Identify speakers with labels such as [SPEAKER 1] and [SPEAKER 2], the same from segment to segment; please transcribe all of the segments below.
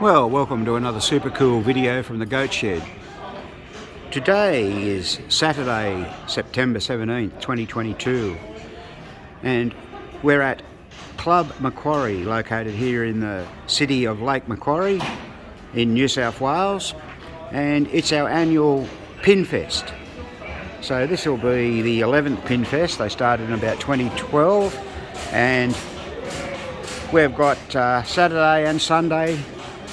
[SPEAKER 1] Well, welcome to another super cool video from the Goat Shed. Today is Saturday, September 17th, 2022, and we're at Club Macquarie, located here in the city of Lake Macquarie in New South Wales, and it's our annual Pinfest. So this will be the 11th Pinfest. They started in about 2012, and we've got Saturday and Sunday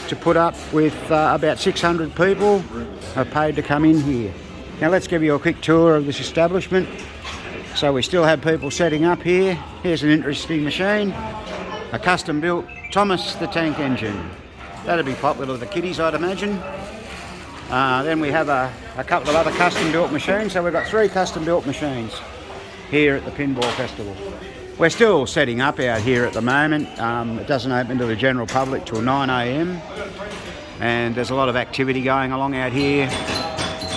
[SPEAKER 1] to put up with about 600 people are paid to come in here. Now let's give you a quick tour of this establishment. So we still have people setting up here. Here's an interesting machine, a custom built Thomas the Tank Engine. That'd be popular with the kiddies, I'd imagine. Then we have a couple of other custom built machines. So we've got 3 custom built machines here at the Pinball Festival. We're still setting up out here at the moment. It doesn't open to the general public till 9 AM, and there's a lot of activity going along out here.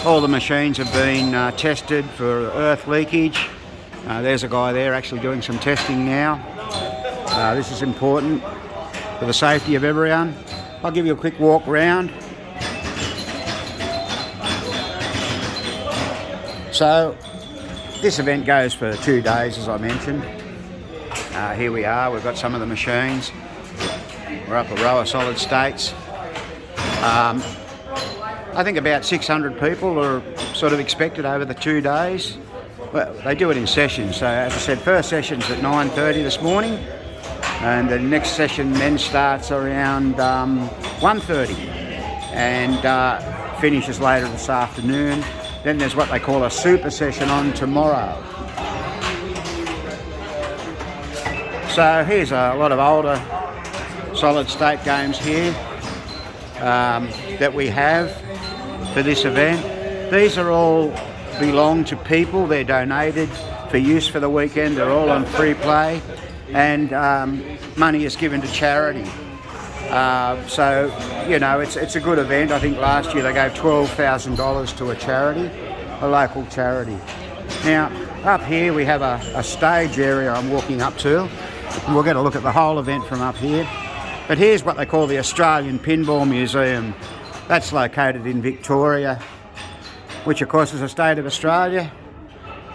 [SPEAKER 1] All the machines have been tested for earth leakage. There's a guy there actually doing some testing now. This is important for the safety of everyone. I'll give you a quick walk round. So this event goes for 2 days, as I mentioned. Here we are, we've got some of the machines. We're up a row of solid states. I think about 600 people are sort of expected over the 2 days. Well, they do it in sessions. So as I said, first session's at 9:30 this morning, and the next session then starts around 1:30 and finishes later this afternoon. Then there's what they call a super session on tomorrow. So here's a lot of older solid state games here that we have for this event. These are all belong to people. They're donated for use for the weekend. They're all on free play, and money is given to charity. So, you know, it's a good event. I think last year they gave $12,000 to a charity, a local charity. Now, up here we have a stage area I'm walking up to. And we'll get a look at the whole event from up here. But here's what they call the Australian Pinball Museum. That's located in Victoria, which of course is a state of Australia.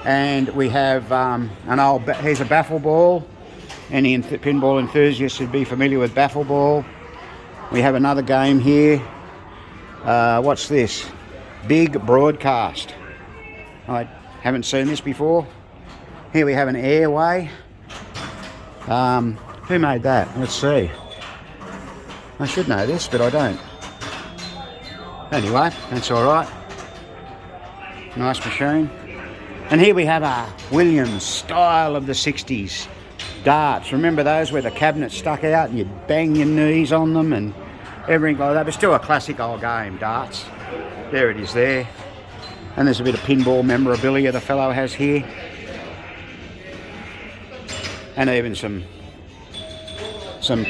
[SPEAKER 1] And we have here's a baffle ball. Any pinball enthusiasts would be familiar with baffle ball. We have another game here. What's this? Big Broadcast. I haven't seen this before. Here we have an airway. Who made that? Let's see. I should know this, but I don't. Anyway, that's all right. Nice machine. And here we have a Williams style of the 60s darts. Remember those where the cabinet stuck out and you'd bang your knees on them and everything like that? But still a classic old game, darts. There it is there. And there's a bit of pinball memorabilia the fellow has here. And even some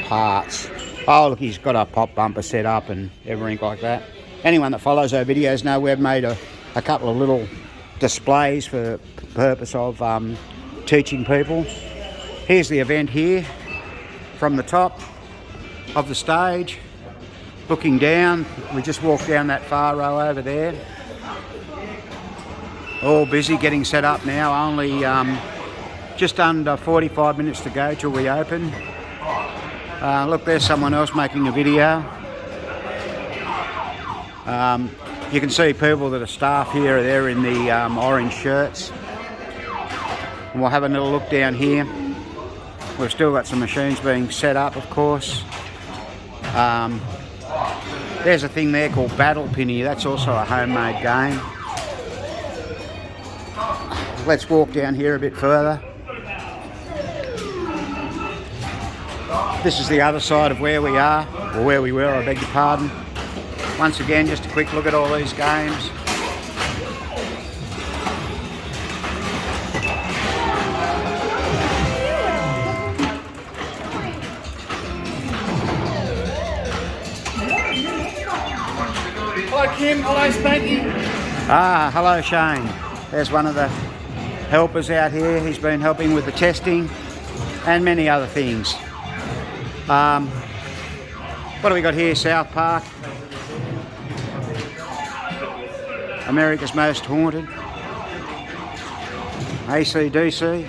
[SPEAKER 1] parts. Oh look, he's got a pop bumper set up and everything like that. Anyone that follows our videos know we've made a couple of little displays for the purpose of teaching people. Here's the event here from the top of the stage, looking down. We just walked down that far row over there. All busy getting set up now. Only just under 45 minutes to go till we open. Look, there's someone else making a video. You can see people that are staff here. They're in the orange shirts. And we'll have a little look down here. We've still got some machines being set up, of course. There's a thing there called Battle Penny. That's also a homemade game. Let's walk down here a bit further. This is the other side of where we are, or where we were, I beg your pardon. Once again, just a quick look at all these games.
[SPEAKER 2] Hello Kim, hello Spanky.
[SPEAKER 1] Hello Shane. There's one of the helpers out here. He's been helping with the testing and many other things. What do we got here? South Park. America's Most Haunted. AC/DC.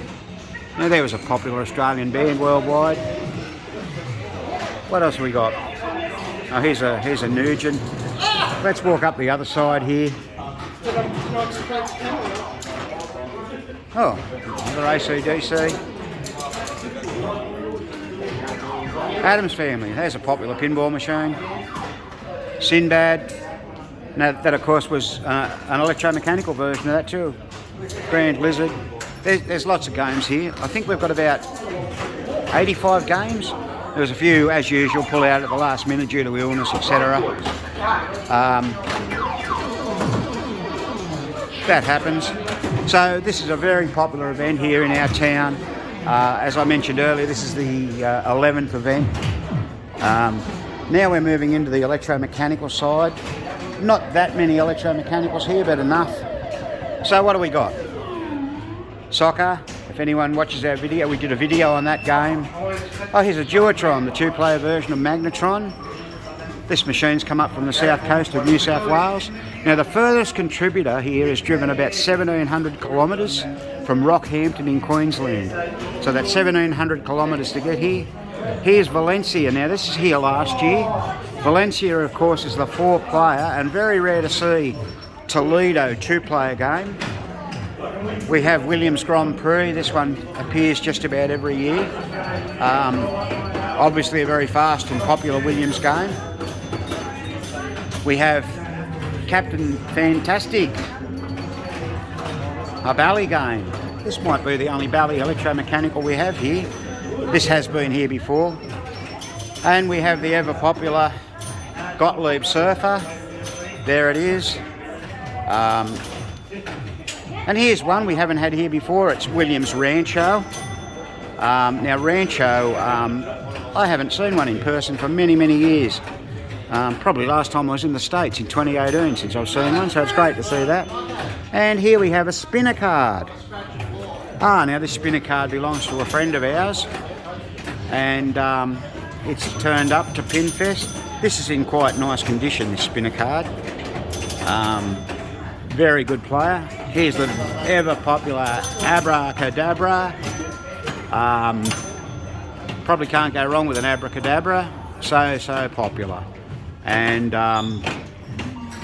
[SPEAKER 1] Now there was a popular Australian band worldwide. What else have we got? Oh, here's a Nugent. Let's walk up the other side here. Oh, another AC/DC. Adam's Family. There's a popular pinball machine. Sinbad. Now, that of course was an electromechanical version of that too. Grand Lizard. There's lots of games here. I think we've got about 85 games. There was a few, as usual, pull out at the last minute due to illness, etc. That happens. So this is a very popular event here in our town. As I mentioned earlier, this is the 11th event. Now we're moving into the electromechanical side. Not that many electromechanicals here, but enough. So what do we got? Soccer. If anyone watches our video, we did a video on that game. Oh, here's a Duotron, the two-player version of Magnetron. This machine's come up from the south coast of New South Wales. Now the furthest contributor here has driven about 1,700 kilometres from Rockhampton in Queensland. So that's 1,700 kilometres to get here. Here's Valencia. Now this is here last year. Valencia, of course, is the four-player and very rare to see Toledo two-player game. We have Williams Grand Prix. This one appears just about every year. Obviously a very fast and popular Williams game. We have Captain Fantastic, a Bally game. This might be the only Bally electromechanical we have here. This has been here before. And we have the ever popular Gottlieb Surfer. There it is. And here's one we haven't had here before. It's Williams Rancho. Now Rancho, I haven't seen one in person for many, many years. Probably last time I was in the States in 2018 since I've seen one, so it's great to see that. And here we have a spinner card. Now this spinner card belongs to a friend of ours, and it's turned up to Pinfest. This is in quite nice condition, this spinner card. Very good player. Here's the ever popular Abracadabra. Probably can't go wrong with an Abracadabra. So popular. And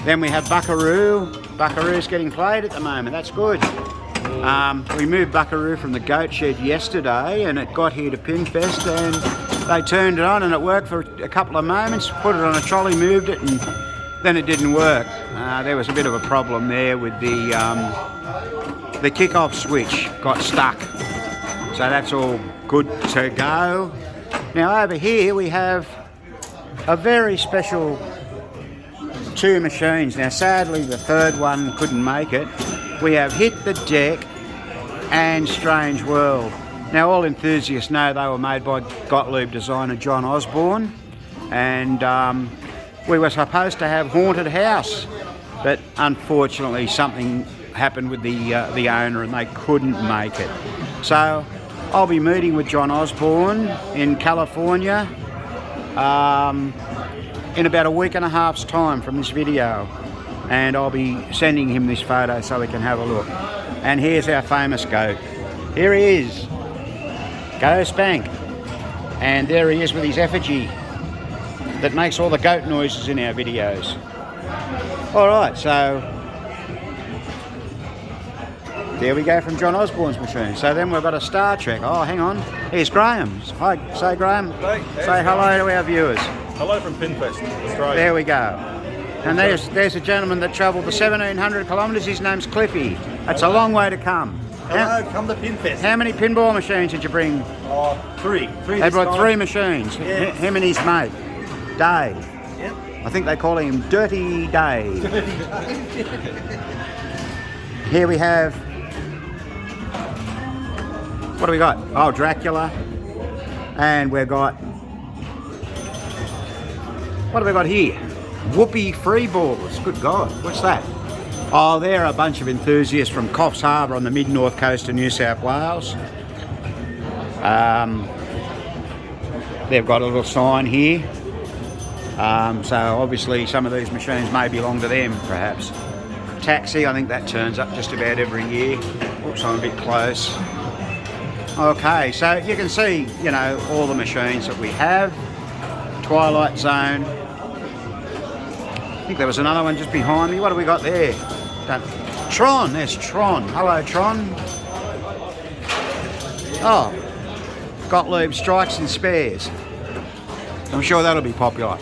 [SPEAKER 1] then we have Buckaroo. Buckaroo's getting played at the moment. That's good. We moved Buckaroo from the goat shed yesterday, and it got here to Pinfest, and they turned it on, and it worked for a couple of moments. Put it on a trolley, moved it, and then it didn't work. There was a bit of a problem there with the kick-off switch got stuck. So that's all good to go. Now over here we have a very special two machines. Now sadly the third one couldn't make it. We have Hit the Deck and Strange World. Now all enthusiasts know they were made by Gottlieb designer John Osborne, and we were supposed to have Haunted House, but unfortunately something happened with the owner and they couldn't make it. So I'll be meeting with John Osborne in California in about a week and a half's time from this video, and I'll be sending him this photo so he can have a look. And here's our famous goat. Here he is, Go Spank, and there he is with his effigy that makes all the goat noises in our videos. Alright, so there we go from John Osborne's machine. So then we've got a Star Trek. Oh, hang on. Here's Graham. Hi, say Graham.
[SPEAKER 3] Hey,
[SPEAKER 1] say hello to our viewers.
[SPEAKER 3] Hello from Pinfest, Australia.
[SPEAKER 1] There we go. And there's a gentleman that travelled the 1,700 kilometres. His name's Cliffy. That's a long way to come.
[SPEAKER 3] Hello, come to Pinfest.
[SPEAKER 1] How many pinball machines did you bring?
[SPEAKER 3] Three.
[SPEAKER 1] They brought 3 machines.
[SPEAKER 3] Yeah.
[SPEAKER 1] Him and his mate, Dave.
[SPEAKER 3] Yep.
[SPEAKER 1] I think they call him Dirty Dave. Here we have, what do we got? Oh, Dracula. And we've got, what have we got here? Whoopee Freeballs. Good God, what's that? Oh, they're a bunch of enthusiasts from Coffs Harbour on the mid-north coast of New South Wales. They've got a little sign here. So obviously some of these machines may belong to them, perhaps. Taxi, I think that turns up just about every year. Oops, I'm a bit close. Okay, so you can see, you know, all the machines that we have. Twilight Zone. I think there was another one just behind me. What have we got there? Tron, there's Tron. Hello, Tron. Oh, Gottlieb Strikes and Spares. I'm sure that'll be popular.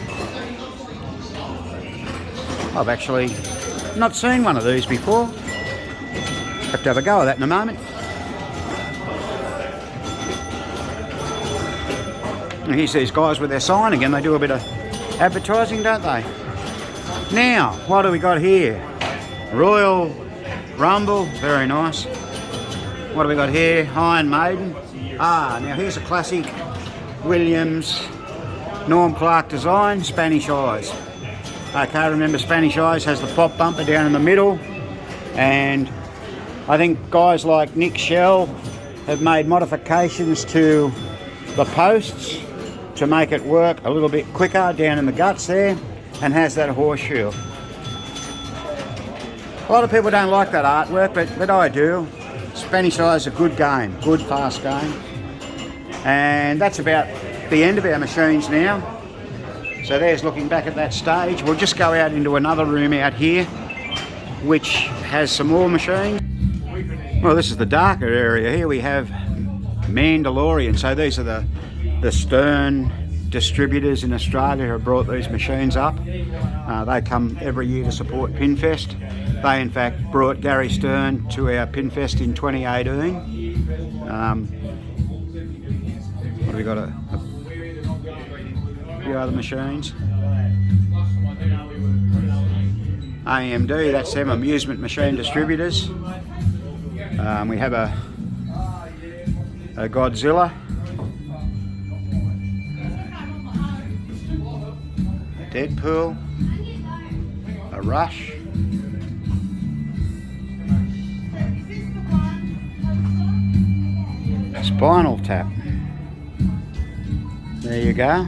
[SPEAKER 1] I've actually not seen one of these before. Have to have a go at that in a moment. And here's these guys with their sign again. They do a bit of advertising, don't they? Now, what do we got here? Royal Rumble, very nice. What do we got here? Iron Maiden. Ah, now here's a classic Williams Norm Clark design, Spanish Eyes. Okay, remember Spanish Eyes has the pop bumper down in the middle, and I think guys like Nick Shell have made modifications to the posts to make it work a little bit quicker down in the guts there, and has that horseshoe. A lot of people don't like that artwork, but I do. Spanish Eyes is a good game, good fast game. And that's about the end of our machines now. So there's looking back at that stage. We'll just go out into another room out here, which has some more machines. Well, this is the darker area. Here we have Mandalorian. So these are the Stern distributors in Australia who have brought these machines up. They come every year to support Pinfest. They in fact brought Gary Stern to our Pinfest in 2018. What have we got? A few other machines. AMD, that's them, amusement machine distributors. We have a Godzilla, a Deadpool, a Rush, Spinal Tap. There you go.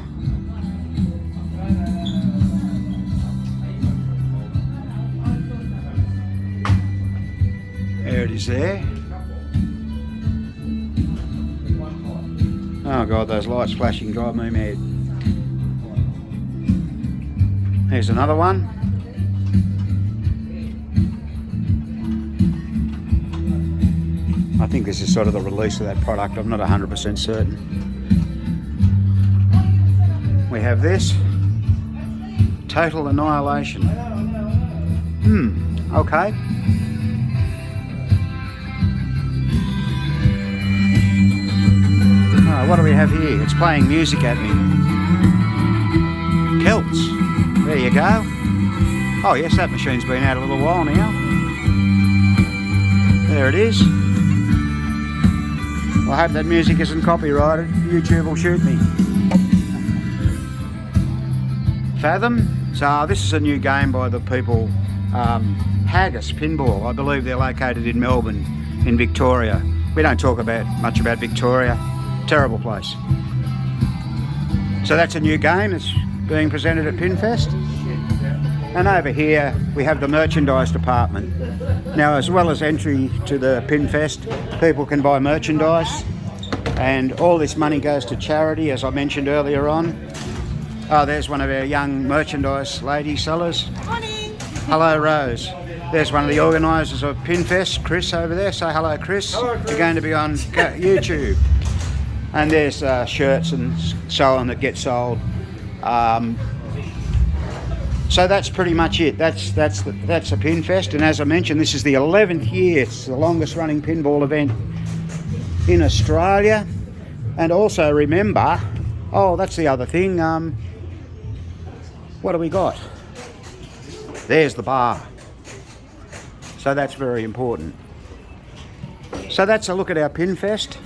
[SPEAKER 1] There it is there. Oh God, those lights flashing drive me mad. Here's another one. I think this is sort of the release of that product. I'm not 100% certain. We have this. Total Annihilation. Okay. Oh, what do we have here? It's playing music at me. Celts. There you go. Oh yes, that machine's been out a little while now. There it is. I hope that music isn't copyrighted. YouTube will shoot me. Fathom. So this is a new game by the people, Haggis Pinball. I believe they're located in Melbourne, in Victoria. We don't talk much about Victoria. Terrible place. So that's a new game that's being presented at Pinfest. And over here we have the merchandise department. Now, as well as entry to the Pinfest, people can buy merchandise, and all this money goes to charity, as I mentioned earlier on. Oh, there's one of our young merchandise lady sellers.
[SPEAKER 4] Morning.
[SPEAKER 1] Hello, Rose. There's one of the organisers of Pinfest, Chris, over there. Say hello, Chris.
[SPEAKER 3] Hello, Chris.
[SPEAKER 1] You're going to be on YouTube. And there's shirts and so on that get sold. So that's pretty much it. That's a Pinfest, and as I mentioned, this is the 11th year. It's the longest running pinball event in Australia. And also remember, oh, that's the other thing. What do we got? There's the bar. So that's very important. So that's a look at our Pinfest.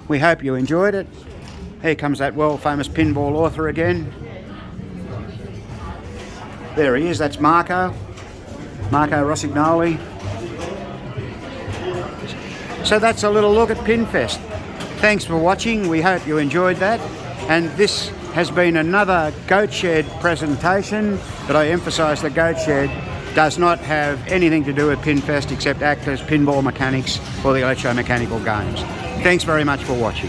[SPEAKER 1] We hope you enjoyed it. Here comes that world famous pinball author again. There he is, that's Marco Rossignoli. So that's a little look at Pinfest. Thanks for watching, we hope you enjoyed that. And this has been another Goat Shed presentation, but I emphasise the Goat Shed does not have anything to do with Pinfest except act as pinball mechanics for the electromechanical games. Thanks very much for watching.